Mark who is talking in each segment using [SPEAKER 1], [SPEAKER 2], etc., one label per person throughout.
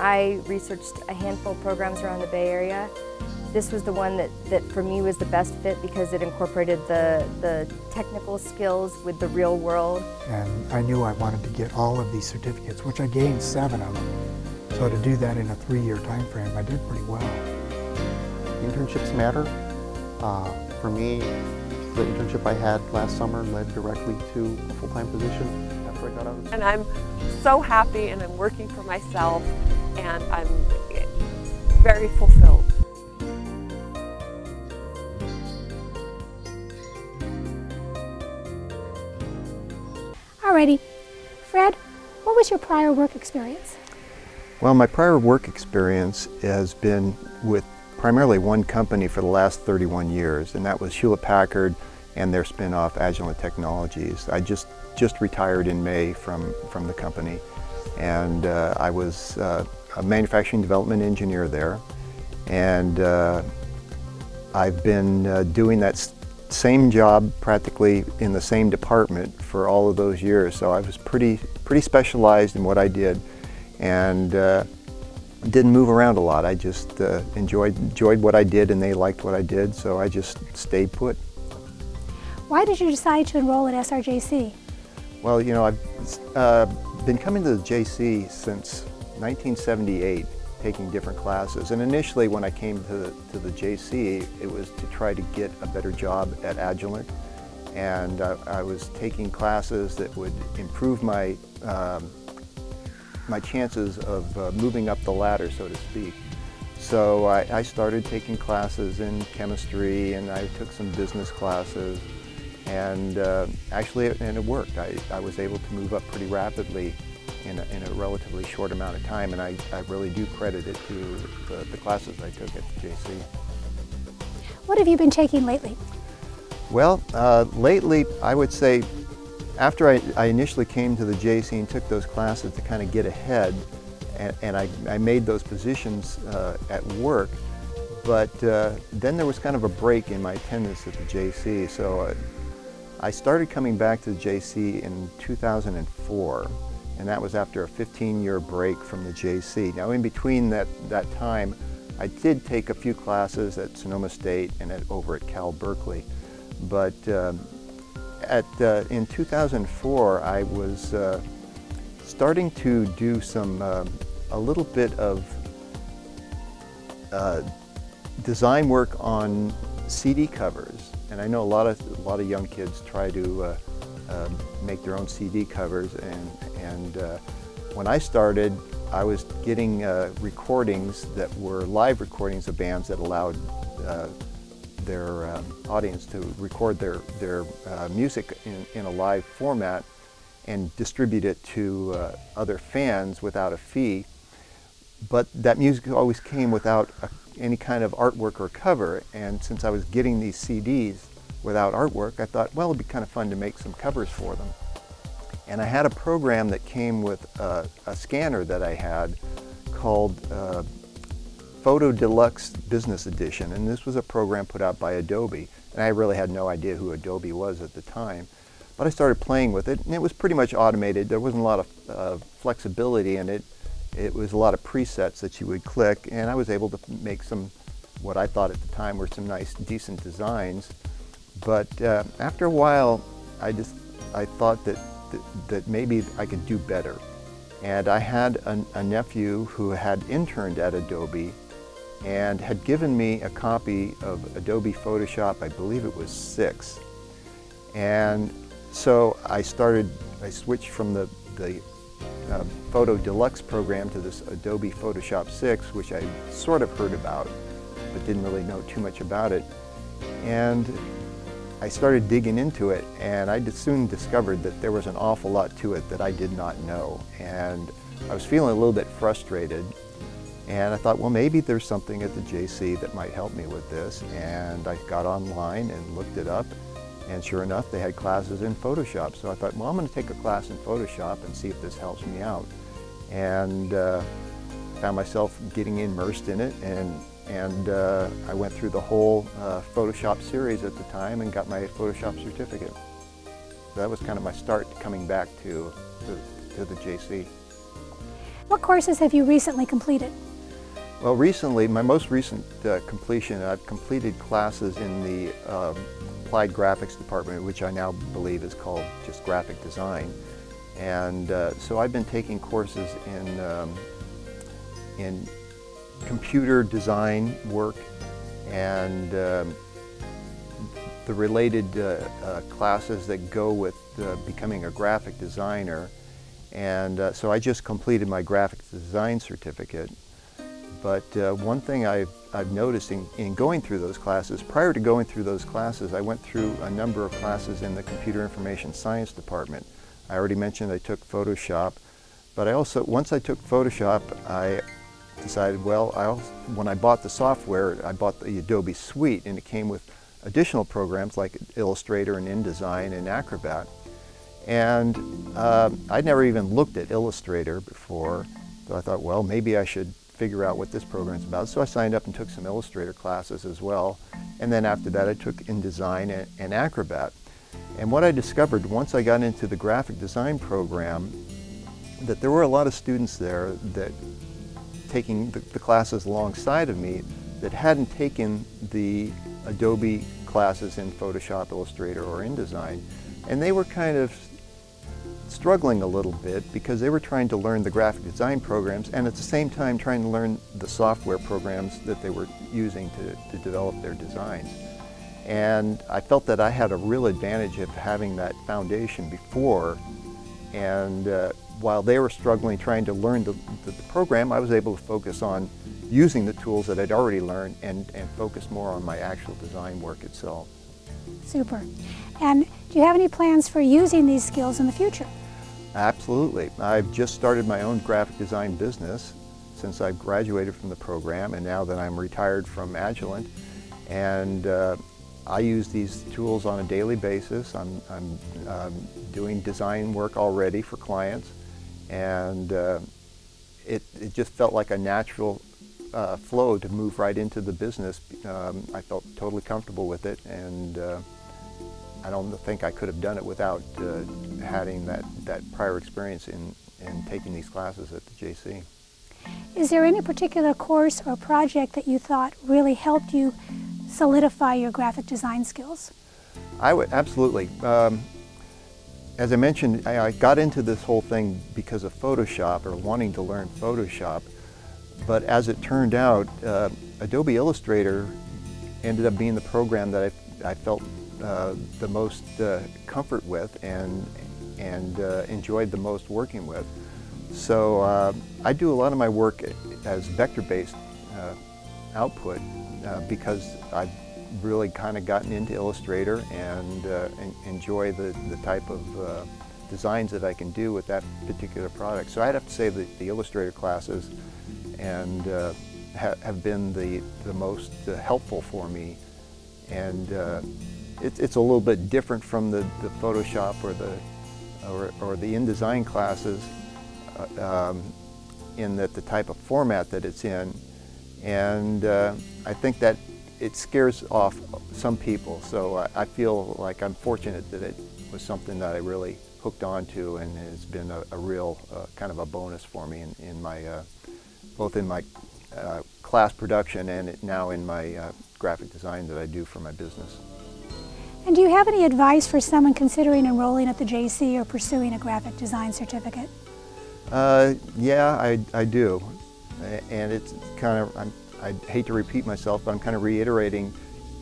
[SPEAKER 1] I researched a handful of programs around the Bay Area. This was the one that for me was the best fit because it incorporated the technical skills with the real world.
[SPEAKER 2] And I knew I wanted to get all of these certificates, which I gained 7 of them. So to do that in a 3-year time frame, I did pretty well.
[SPEAKER 3] Internships matter. For me, the internship I had last summer led directly to a full-time position after I got out of school.
[SPEAKER 4] And I'm so happy, and I'm working for myself, and I'm very fulfilled.
[SPEAKER 5] Alrighty. Fred, what was your prior work experience?
[SPEAKER 3] Well, my prior work experience has been with primarily one company for the last 31 years, and that was Hewlett-Packard and their spin-off Agilent Technologies. I just retired in May from the company, and I was a manufacturing development engineer there, and I've been doing that same job practically in the same department for all of those years, so I was pretty specialized in what I did, and didn't move around a lot. I just enjoyed what I did, and they liked what I did, so I just stayed put.
[SPEAKER 5] Why did you decide to enroll at SRJC?
[SPEAKER 3] Well, you know, I've been coming to the JC since 1978, taking different classes. And initially, when I came to the JC, it was to try to get a better job at Agilent. And I was taking classes that would improve my my chances of moving up the ladder, so to speak. So I started taking classes in chemistry, and I took some business classes, and actually it worked. I was able to move up pretty rapidly in a relatively short amount of time, and I really do credit it to the classes I took at the JC.
[SPEAKER 5] What have you been taking lately?
[SPEAKER 3] Well, lately I would say after I initially came to the JC and took those classes to kind of get ahead, and I made those positions at work, but then there was kind of a break in my attendance at the JC, so I started coming back to the JC in 2004, and that was after a 15-year break from the JC. Now, in between that time, I did take a few classes at Sonoma State and over at Cal Berkeley, but in 2004, I was starting to do a little bit of design work on CD covers, and I know a lot of young kids try to make their own CD covers, and when I started, I was getting recordings that were live recordings of bands that allowed their audience to record their music in a live format and distribute it to other fans without a fee. But that music always came without any kind of artwork or cover, and since I was getting these CDs without artwork, I thought, well, it'd be kind of fun to make some covers for them. And I had a program that came with a scanner that I had called Photo Deluxe Business Edition, and this was a program put out by Adobe, and I really had no idea who Adobe was at the time. But I started playing with it, and it was pretty much automated. There wasn't a lot of flexibility in it. It was a lot of presets that you would click, and I was able to make some, what I thought at the time were some nice, decent designs. But after a while, I thought that maybe I could do better. And I had a nephew who had interned at Adobe and had given me a copy of Adobe Photoshop, I believe it was 6. And so I switched from the Photo Deluxe program to this Adobe Photoshop 6, which I sort of heard about, but didn't really know too much about it. And I started digging into it, and I soon discovered that there was an awful lot to it that I did not know. And I was feeling a little bit frustrated, and I thought, well, maybe there's something at the JC that might help me with this. And I got online and looked it up, and sure enough, they had classes in Photoshop. So I thought, well, I'm going to take a class in Photoshop and see if this helps me out. And found myself getting immersed in it, and I went through the whole Photoshop series at the time and got my Photoshop certificate. So that was kind of my start coming back to the JC.
[SPEAKER 5] What courses have you recently completed?
[SPEAKER 3] Well, recently, my most recent completion, I've completed classes in the Applied Graphics department, which I now believe is called just graphic design. And so I've been taking courses in computer design work and the related classes that go with becoming a graphic designer. And so I just completed my graphic design certificate. But one thing I've noticed in going through those classes, prior to going through those classes, I went through a number of classes in the Computer Information Science department. I already mentioned I took Photoshop, but I also, once I took Photoshop, I decided, well, when I bought the software, I bought the Adobe Suite, and it came with additional programs like Illustrator and InDesign and Acrobat. And I'd never even looked at Illustrator before, so I thought, well, maybe I should figure out what this program's about. So I signed up and took some Illustrator classes as well. And then after that, I took InDesign and Acrobat. And what I discovered once I got into the graphic design program, that there were a lot of students there that taking the classes alongside of me that hadn't taken the Adobe classes in Photoshop, Illustrator, or InDesign. And they were kind of struggling a little bit because they were trying to learn the graphic design programs and at the same time trying to learn the software programs that they were using to develop their designs. And I felt that I had a real advantage of having that foundation before, and while they were struggling trying to learn the program, I was able to focus on using the tools that I'd already learned and focus more on my actual design work itself.
[SPEAKER 5] Super. And do you have any plans for using these skills in the future?
[SPEAKER 3] Absolutely. I've just started my own graphic design business since I graduated from the program, and now that I'm retired from Agilent. And I use these tools on a daily basis. I'm doing design work already for clients, and it just felt like a natural flow to move right into the business. I felt totally comfortable with it, and I don't think I could have done it without having that prior experience in taking these classes at the JC.
[SPEAKER 5] Is there any particular course or project that you thought really helped you solidify your graphic design skills?
[SPEAKER 3] I would, absolutely. As I mentioned, I got into this whole thing because of Photoshop, or wanting to learn Photoshop, but as it turned out, Adobe Illustrator ended up being the program that I felt the most comfort with and enjoyed the most working with. So I do a lot of my work as vector-based output because I've really kind of gotten into Illustrator and enjoy the type of designs that I can do with that particular product. So I'd have to say that the Illustrator classes and have been the most helpful for me, and it's a little bit different from the Photoshop or the InDesign classes in that the type of format that it's in, and I think that it scares off some people. So I feel like I'm fortunate that it was something that I really hooked onto, and has been a real kind of a bonus for me in my both in my class production and now in my graphic design that I do for my business.
[SPEAKER 5] And do you have any advice for someone considering enrolling at the JC or pursuing a graphic design certificate?
[SPEAKER 3] Yeah, I do. And it's kind of, I hate to repeat myself, but I'm kind of reiterating,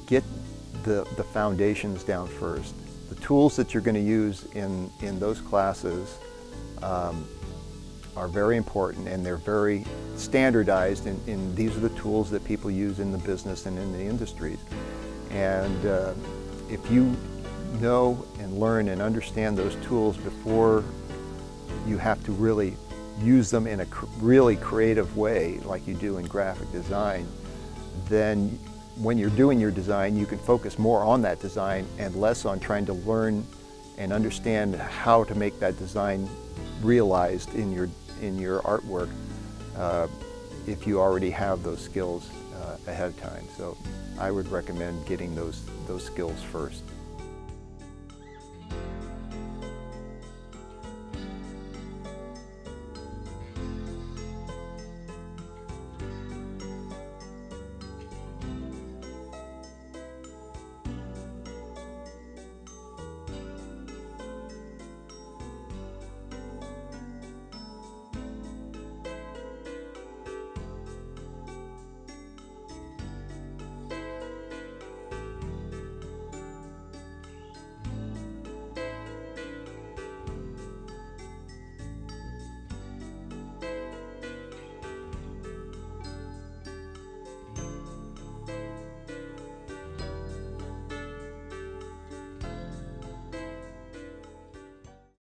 [SPEAKER 3] get the foundations down first. The tools that you're going to use in those classes are very important, and they're very standardized, and these are the tools that people use in the business and in the industries. And if you know and learn and understand those tools before you have to really use them in a really creative way like you do in graphic design, then when you're doing your design, you can focus more on that design and less on trying to learn and understand how to make that design realized in your artwork if you already have those skills ahead of time. So I would recommend getting those skills first.